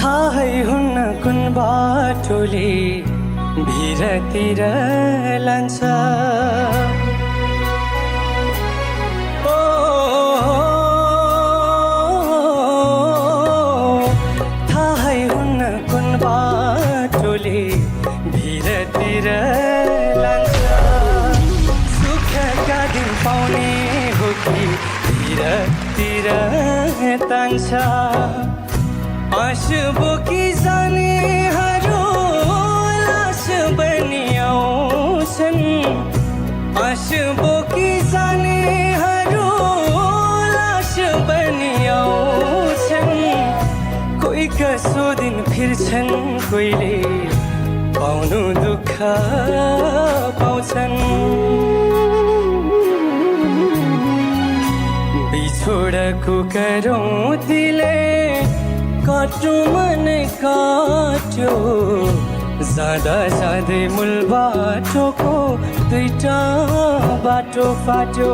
थाहै हुन्न कुन बाटोले भिरतिर लान्छ ओ थाहै हुन्न कुन बाटोले भिरतिर लान्छ सुखका दिन पाउने हो कि भिरतिर तान्छ आँसु बोकी जानेहरू लास बनी आउँछन् आँसु बोकी जानेहरू लास बनी आउँछन् कोही कसो दिन फिर्छन् कोहीले पाउनु दुःख पाउँछन् बिछोडको करौँतीले काटो मन काट्यो जाँदा जाँदै मूल बाटोको दुईटा बाटो फाट्यो